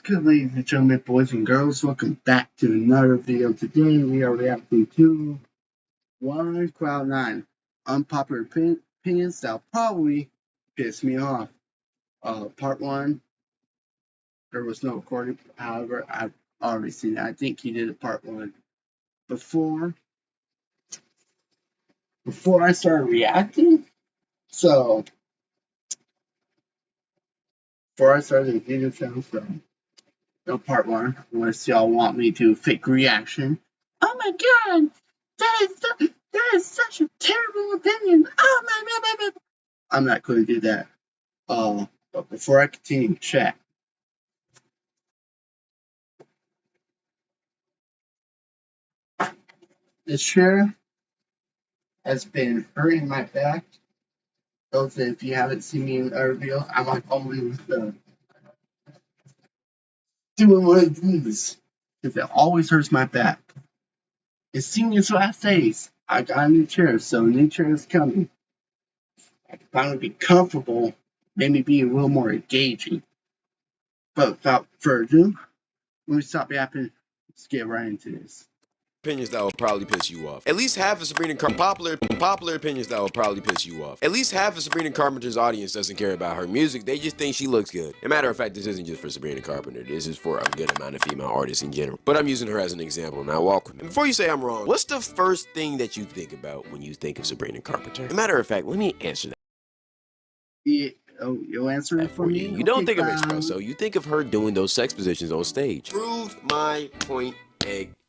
good, ladies and gentlemen, boys and girls? Welcome back to another video. Today we are reacting to One Cloud 9 unpopular opinions that'll probably piss me off. Part 1, there was no recording. However, I've already seen it. I think he did a part 1 before I started reacting. So, before I started the video channel, no part 1, unless y'all want me to fake reaction. Oh my god! That is such a terrible opinion. Oh my. I'm not going to do that. But before I continue, chat. This chair has been hurting my back. Those if you haven't seen me in a video, I'm like always doing one of these because it always hurts my back. It's senior's last days. I got a new chair, so a new chair is coming. I can finally be comfortable, maybe be a little more engaging. But without further ado, let me stop yapping. Let's get right into this. Opinions that will probably piss you off. At least half of Sabrina popular opinions that will probably piss you off. At least half of Sabrina Carpenter's audience doesn't care about her music. They just think she looks good. As a matter of fact, this isn't just for Sabrina Carpenter. This is for a good amount of female artists in general. But I'm using her as an example. Now, welcome. And before you say I'm wrong, what's the first thing that you think about when you think of Sabrina Carpenter? As a matter of fact, let me answer that. Yeah, you'll answer it for me? You don't think of Espresso. You think of her doing those sex positions on stage. Proved my point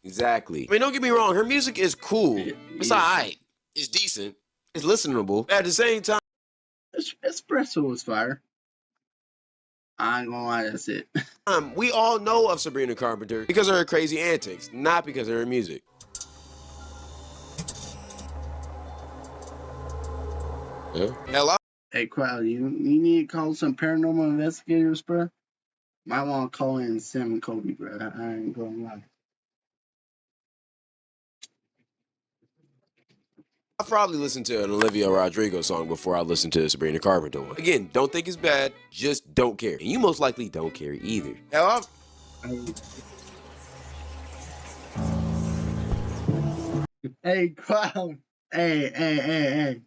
exactly. I mean, don't get me wrong. Her music is cool. It's alright. It's decent. It's listenable. At the same time, Espresso was fire. I ain't gonna lie, that's it. We all know of Sabrina Carpenter because of her crazy antics, not because of her music. Hello? Hey, Crowd, you need to call some paranormal investigators, bro? Might want to call in Sam and Kobe, bro. I ain't gonna lie. I probably listened to an Olivia Rodrigo song before I listened to the Sabrina Carpenter one. Again, don't think it's bad, just don't care. And you most likely don't care either. Hello? Hey, Crowd. Hey.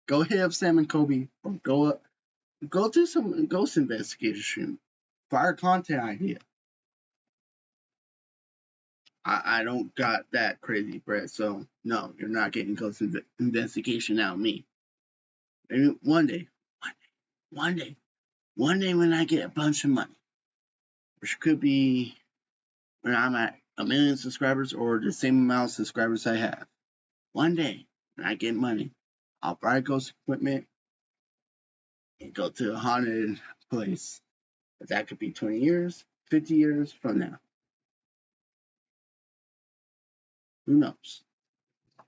Go hit up Sam and Kobe, or go do some ghost investigation. Fire content idea. I don't got that crazy bread, so no, you're not getting ghost investigation out of me. Maybe one day when I get a bunch of money, which could be when I'm at 1 million subscribers or the same amount of subscribers I have. One day when I get money, I'll buy ghost equipment and go to a haunted place. But that could be 20 years, 50 years from now. Who knows?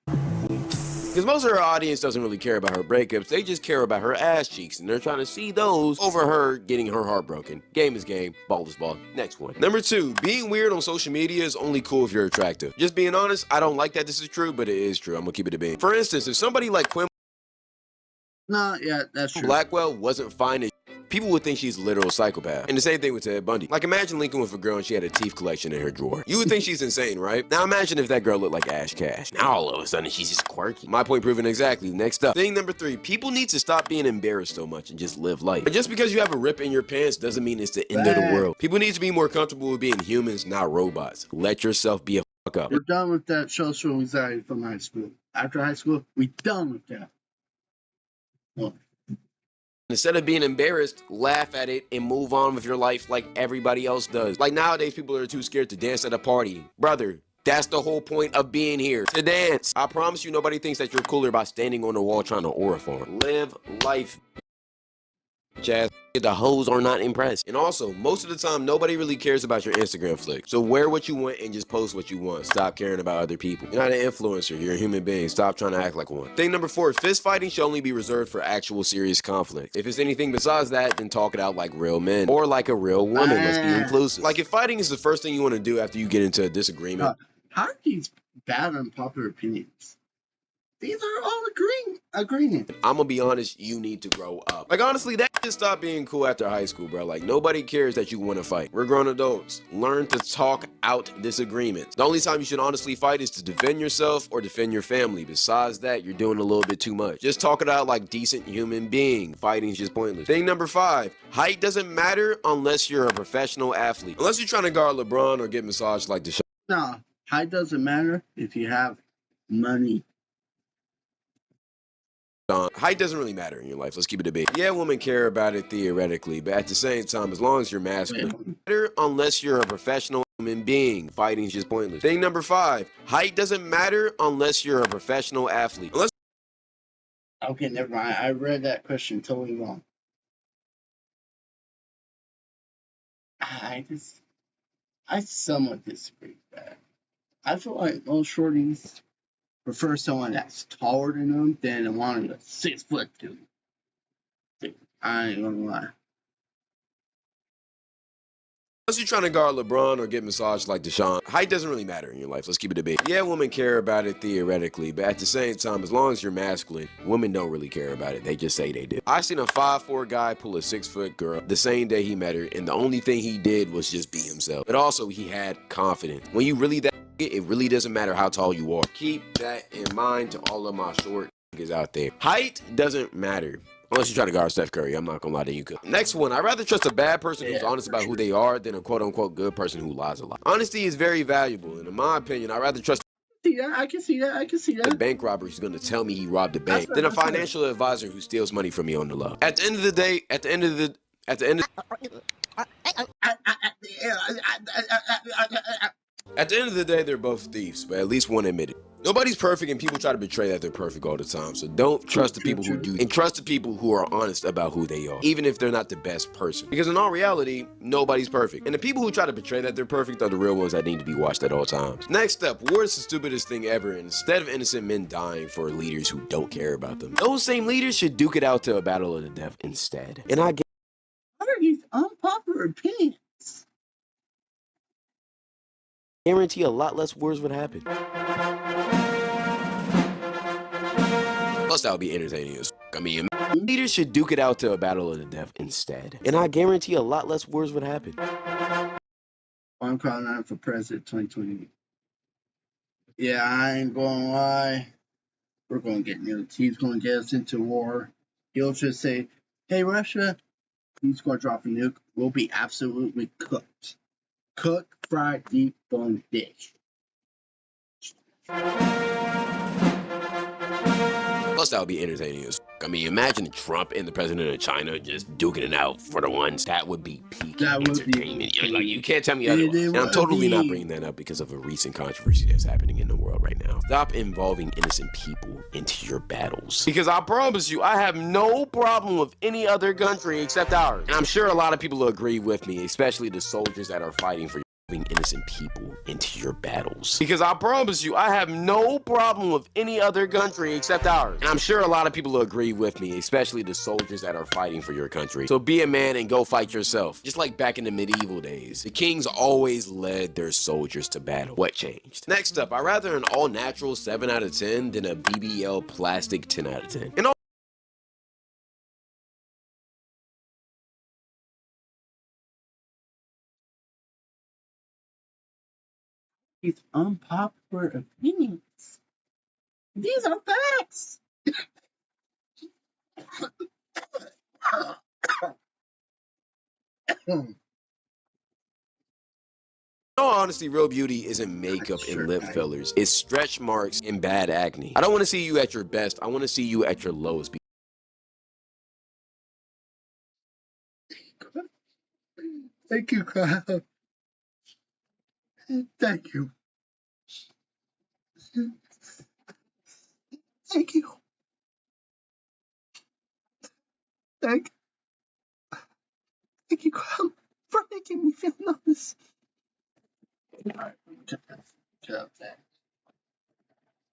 Because most of her audience doesn't really care about her breakups, they just care about her ass cheeks, and they're trying to see those over her getting her heart broken. Game is game, ball is ball. Next one. Number 2, being weird on social media is only cool if you're attractive. Just being honest, I don't like that this is true, but it is true. I'm gonna keep it a bean. For instance, if somebody like Quinn Yeah, that's true. Blackwell wasn't fine as people would think she's a literal psychopath. And the same thing with Ted Bundy. Like, imagine linking with a girl and she had a teeth collection in her drawer. You would think she's insane, right? Now imagine if that girl looked like Ash Cash. Now all of a sudden she's just quirky. My point proven exactly. Next up. Thing number 3, people need to stop being embarrassed so much and just live life. And just because you have a rip in your pants doesn't mean it's the end of the world. People need to be more comfortable with being humans, not robots. Let yourself be a fuck up. We're done with that social anxiety from high school. After high school, we're done with that. Well, instead of being embarrassed, laugh at it and move on with your life like everybody else does. Like nowadays, people are too scared to dance at a party. Brother, that's the whole point of being here, to dance. I promise you, nobody thinks that you're cooler by standing on the wall trying to aura farm. Live life, Chaz. The hoes are not impressed. And also, most of the time, nobody really cares about your Instagram flick. So wear what you want and just post what you want. Stop caring about other people. You're not an influencer. You're a human being. Stop trying to act like one. Thing number 4, fist fighting should only be reserved for actual serious conflict. If it's anything besides that, then talk it out like real men. Or like a real woman. Let's be inclusive. Like if fighting is the first thing you want to do after you get into a disagreement. How are these bad unpopular opinions? These are all agreeing. I'm gonna be honest, you need to grow up. Like honestly, that Just stop being cool after high school, bro. Like, nobody cares that you want to fight. We're grown adults. Learn to talk out disagreements. The only time you should honestly fight is to defend yourself or defend your family. Besides that, you're doing a little bit too much. Just talk it out like decent human being. Fighting is just pointless. Thing number 5, height doesn't matter unless you're a professional athlete. Unless you're trying to guard LeBron or get massaged like Deshaun. No, height doesn't matter if you have money. Height doesn't really matter in your life. Let's keep it a bit. Yeah, women care about it theoretically, but at the same time, as long as you're masculine, matter unless you're a professional human being. Fighting is just pointless. Thing number 5, height doesn't matter unless you're a professional athlete. Okay, never mind. I read that question totally wrong. I somewhat disagree with that. I feel like most shorties prefer someone that's taller than them than wanting a 6'2". I ain't gonna lie. Unless you're trying to guard LeBron or get massaged like Deshaun, height doesn't really matter in your life. Let's keep it a bit. Yeah, women care about it theoretically, but at the same time, as long as you're masculine, women don't really care about it. They just say they do. I seen a 5'4" guy pull a 6-foot girl the same day he met her, and the only thing he did was just be himself. But also, he had confidence. When you really that, it really doesn't matter how tall you are. Keep that in mind to all of my short niggas out there. Height doesn't matter. Unless you try to guard Steph Curry, I'm not gonna lie to you. Next one, I'd rather trust a bad person who's honest about who they are than a quote-unquote good person who lies a lot. Honesty is very valuable, and in my opinion, I'd rather trust I can see that. a bank robber who's gonna tell me he robbed a bank than a financial advisor who steals money from me on the low. At the end of the day, at the end of the day, they're both thieves, but at least one admitted. Nobody's perfect, and people try to betray that they're perfect all the time. So don't trust the people who do, and trust the people who are honest about who they are, even if they're not the best person. Because in all reality, nobody's perfect. And the people who try to betray that they're perfect are the real ones that need to be watched at all times. Next up, war is the stupidest thing ever, and instead of innocent men dying for leaders who don't care about them, those same leaders should duke it out to a battle of the death instead. And I What are these unpopular opinions? guarantee a lot less wars would happen. Plus, that would be entertaining as fuck. I mean, leaders should duke it out to a battle of the death instead. And I guarantee a lot less wars would happen. I'm calling out for president 2020. Yeah, I ain't gonna lie. We're gonna get nuked. He's gonna get us into war. He'll just say, hey, Russia, he's gonna drop a nuke. We'll be absolutely cooked. Cooked, fried, deep bone dish. Plus, that would be entertaining as fuck. I mean, imagine Trump and the president of China just duking it out for the ones. That would be peak entertainment. Like, you can't tell me otherwise. And I'm totally not bringing that up because of a recent controversy that's happening in the world right now. Stop involving innocent people into your battles. Because I promise you, I have no problem with any other country except ours. And I'm sure a lot of people will agree with me, especially the soldiers that are fighting for innocent people into your battles. Because I promise you, I have no problem with any other country except ours. And I'm sure a lot of people will agree with me, especially the soldiers that are fighting for your country. So be a man and go fight yourself. Just like back in the medieval days, the kings always led their soldiers to battle. What changed? Next up, I'd rather an all-natural 7 out of 10 than a BBL plastic 10 out of 10. And These unpopular opinions. These are facts. In all honesty, real beauty isn't makeup and lip fillers. It's stretch marks and bad acne. I don't want to see you at your best. I want to see you at your lowest. Thank you, crowd. Thank you. Thank you. Thank you, crowd, for making me feel nice. Alright, cut that.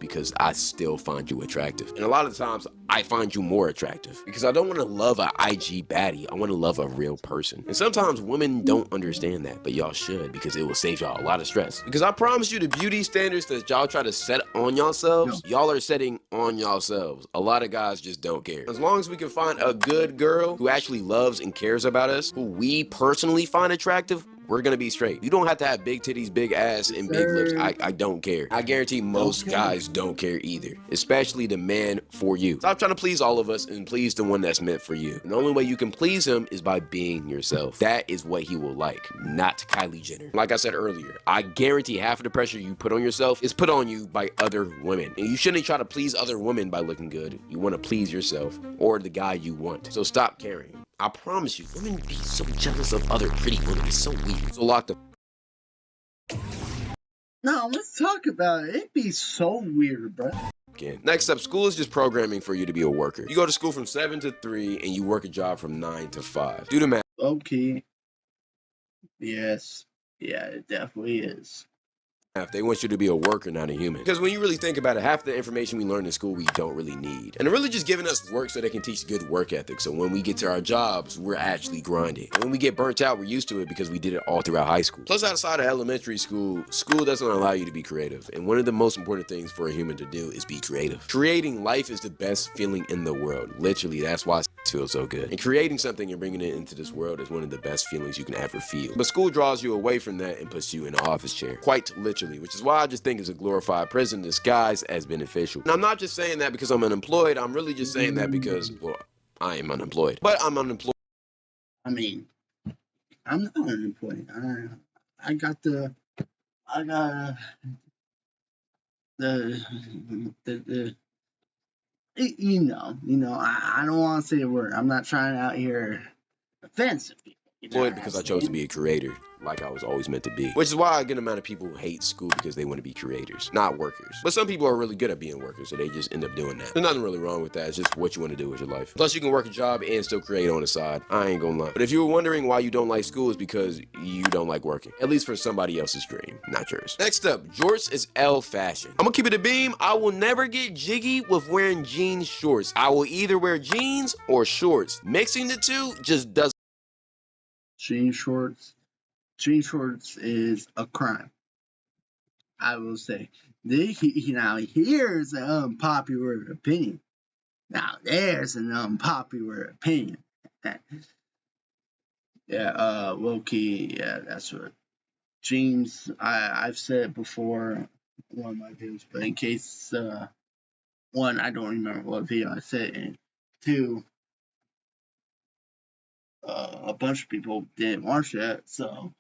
because I still find you attractive. And a lot of the times I find you more attractive because I don't want to love an IG baddie. I want to love a real person. And sometimes women don't understand that, but y'all should, because it will save y'all a lot of stress. Because I promise you, the beauty standards that y'all try to set on yourselves, y'all are setting on yourselves. A lot of guys just don't care. As long as we can find a good girl who actually loves and cares about us, who we personally find attractive, we're gonna be straight. You don't have to have big titties, big ass, and big lips. I don't care. I guarantee most guys don't care either, especially the man for you. Stop trying to please all of us and please the one that's meant for you. And the only way you can please him is by being yourself. That is what he will like, not Kylie Jenner. Like I said earlier, I guarantee half of the pressure you put on yourself is put on you by other women. And you shouldn't try to please other women by looking good. You want to please yourself or the guy you want. So stop caring. I promise you, women be so jealous of other pretty women. It's so weird. So lock the... No, let's talk about it. It'd be so weird, bro. Again. Next up, school is just programming for you to be a worker. You go to school from 7 to 3 and you work a job from 9 to 5. Do the math. Okay. Yes. Yeah, it definitely is. They want you to be a worker, not a human. Because when you really think about it, half the information we learn in school we don't really need. And they're really just giving us work so they can teach good work ethic. So when we get to our jobs, we're actually grinding. And when we get burnt out, we're used to it because we did it all throughout high school. Plus, outside of elementary school, school doesn't allow you to be creative. And one of the most important things for a human to do is be creative. Creating life is the best feeling in the world. Literally, that's why it feels so good. And creating something and bringing it into this world is one of the best feelings you can ever feel. But school draws you away from that and puts you in an office chair. Quite literally. Which is why I just think it's a glorified prison disguised as beneficial. And I'm not just saying that because I'm unemployed. I'm really just saying that because, well, I am unemployed. But I'm unemployed. I mean, I'm not unemployed. I got the you know, I don't want to say a word. I'm not trying out here offensive people. Because I chose to be a creator, like I was always meant to be. Which is why a good amount of people hate school, because they want to be creators, not workers. But some people are really good at being workers, so they just end up doing that. There's nothing really wrong with that. It's just what you want to do with your life. Plus, you can work a job and still create on the side. I ain't gonna lie. But if you were wondering why you don't like school, it's because you don't like working. At least for somebody else's dream, not yours. Next up, jorts is L fashion. I'm gonna keep it a beam. I will never get jiggy with wearing jeans shorts. I will either wear jeans or shorts. Mixing the two just doesn't. Jean shorts is a crime. I will say. Now here's an unpopular opinion. Now there's an unpopular opinion. Yeah, low key, yeah, that's what jeans. I've said it before in one of my videos, but in case one, I don't remember what video I said it in. Two, a bunch of people didn't watch that, so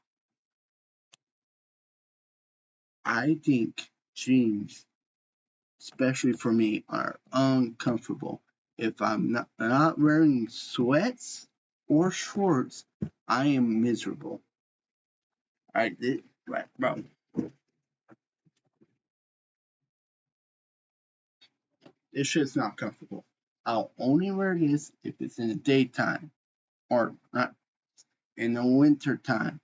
I think jeans, especially for me, are uncomfortable. If I'm not wearing sweats or shorts, I am miserable. Right, bro. This shit's not comfortable. I'll only wear this if it's in the daytime or not in the winter time.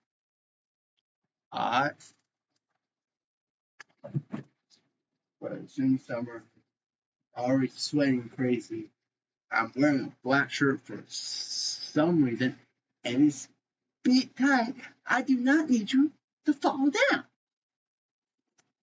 Hot, but it's in summer. Already sweating crazy. I'm wearing a black shirt for some reason, and it's beat tight. I do not need you to fall down.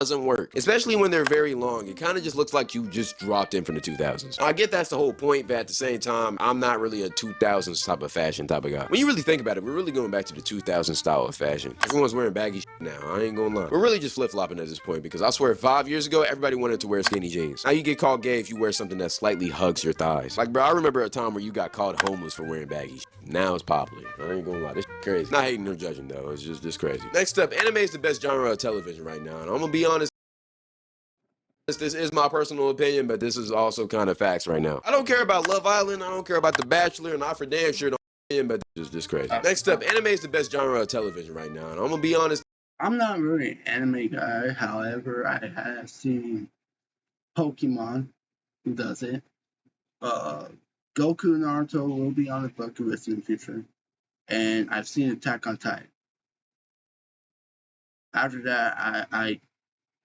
Doesn't work, especially when they're very long. It kind of just looks like you just dropped in from the 2000s. I get that's the whole point, but at the same time, I'm not really a 2000s type of fashion type of guy. When you really think about it, we're really going back to the 2000s style of fashion. Everyone's wearing baggy shit now. I ain't gonna lie. We're really just flip-flopping at this point, because I swear 5 years ago, everybody wanted to wear skinny jeans. Now you get called gay if you wear something that slightly hugs your thighs. Like, bro, I remember a time where you got called homeless for wearing baggy shit. Now it's popular. I ain't gonna lie. This shit crazy. Not hating or judging though. It's just crazy. Next up, anime is the best genre of television right now, and I'm gonna be honest. This is my personal opinion, but this is also kind of facts right now. I don't care about Love Island. I don't care about The Bachelor, and I for damn sure don't, but this is just crazy. Next up, anime is the best genre of television right now, and I'm gonna be honest. I'm not really an anime guy. However, I have seen Pokemon, who does it. Goku Naruto will be on the bucket list in the future. And I've seen Attack on Titan. After that, I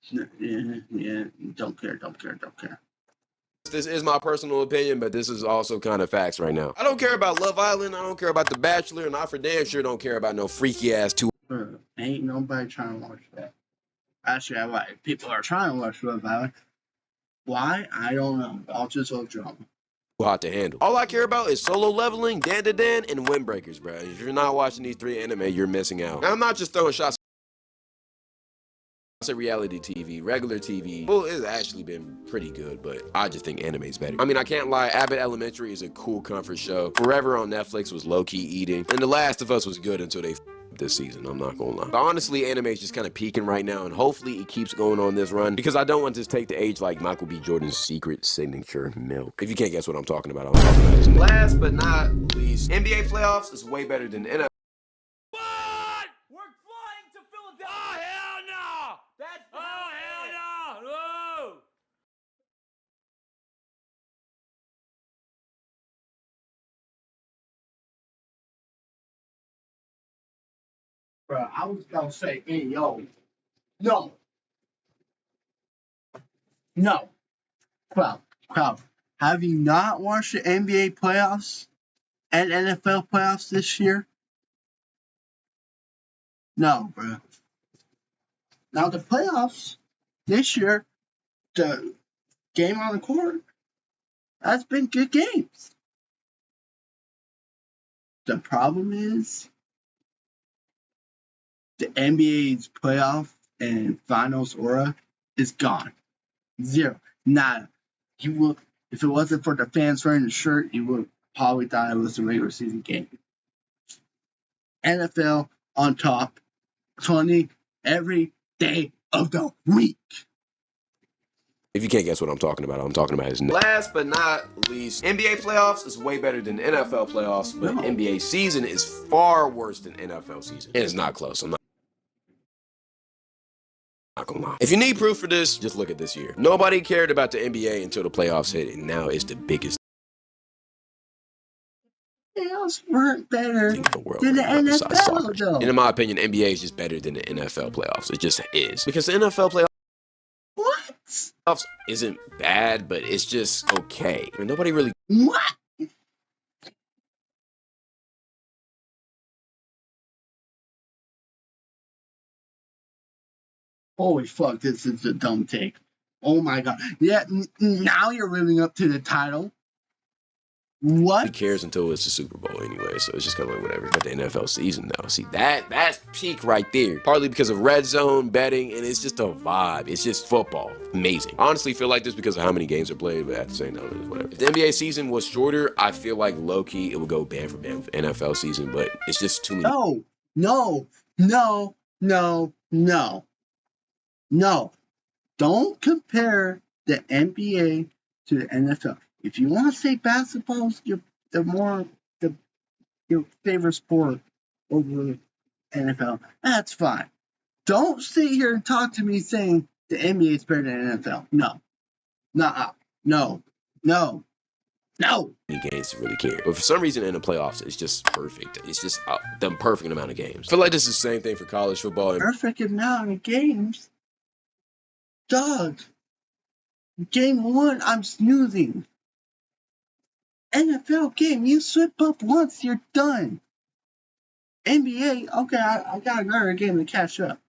Yeah, don't care. This is my personal opinion, but this is also kind of facts right now. I don't care about Love Island. I don't care about The Bachelor, and I for damn sure don't care about no freaky ass two. Ain't nobody trying to watch that. Actually, people are trying to watch Love Island. Why? I don't know. I'll just love drama. Hot to handle. All I care about is Solo Leveling, Dan to Dan, and Windbreakers, bro. If you're not watching these 3 anime, you're missing out. Now, I'm not just throwing shots at reality TV, regular TV. Well, it's actually been pretty good, but I just think anime's better. I mean, I can't lie, Abbott Elementary is a cool comfort show. Forever on Netflix was low-key eating, and The Last of Us was good until they this season, I'm not gonna lie. But honestly, anime is just kind of peaking right now, and hopefully it keeps going on this run, because I don't want this to take the age like Michael B. Jordan's secret signature milk. If you can't guess what I'm talking about, I'm talking about his name. Last but not least, NBA playoffs is way better than NFL. What? We're flying to Philadelphia. Oh, hell no! That's hell no! No! Bro, I was gonna say, hey, yo, no, crowd. Have you not watched the NBA playoffs and NFL playoffs this year? No, bro. Now the playoffs this year, the game on the court, that's been good games. The problem is the NBA's playoff and finals aura is gone. Zero. Nada. You will, if it wasn't for the fans wearing the shirt, you would probably thought it was a regular season game. NFL on top, 20 every day of the week. If you can't guess what I'm talking about his name. Last but not least, NBA playoffs is way better than NFL playoffs, but No. NBA season is far worse than NFL season. It's not close. I'm not gonna lie. If you need proof for this, just look at this year. Nobody cared about the NBA until the playoffs hit, and now it's the biggest Playoffs weren't better thing in the world. than the besides NFL, soccer. though. And in my opinion, NBA is just better than the NFL playoffs. It just is. Because the NFL playoffs What? isn't bad, but it's just okay. I mean, nobody really What? Holy fuck, this is a dumb take. Oh my god. Yeah, now you're living up to the title. What? cares until it's the Super Bowl anyway, so it's just kind of like whatever. But the NFL season, though, see that's peak right there. Partly because of red zone betting, and it's just a vibe. It's just football. Amazing. Honestly, feel like this because of how many games are played, but at the same time, it's whatever. If the NBA season was shorter, I feel like low key it would go band for band with NFL season, but it's just too many. No. Don't compare the NBA to the NFL. If you want to say basketball's your favorite sport over NFL, that's fine. Don't sit here and talk to me saying the NBA is better than NFL. No. Games to really care. But for some reason in the playoffs, it's just perfect. It's just the perfect amount of games. I feel like this is the same thing for college football. Perfect amount of games. Dog. Game 1, I'm snoozing. NFL game, you slip up once, you're done. NBA, okay, I got another game to catch up.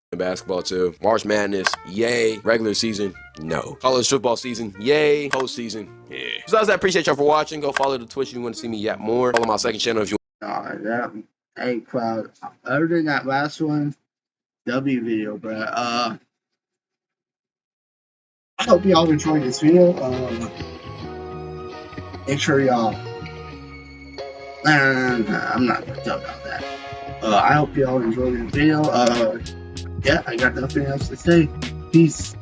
Basketball too. March Madness, yay. Regular season, no. College football season, yay. Postseason, yeah. Besides that, I appreciate y'all for watching. Go follow the Twitch if you want to see me yap more. Follow my second channel if you Hey, Cloud, other than that last one, W video, bro. I hope y'all enjoyed this video. Make sure y'all. I'm not gonna talk about that. I hope y'all enjoyed the video. Yeah, I got nothing else to say. Peace.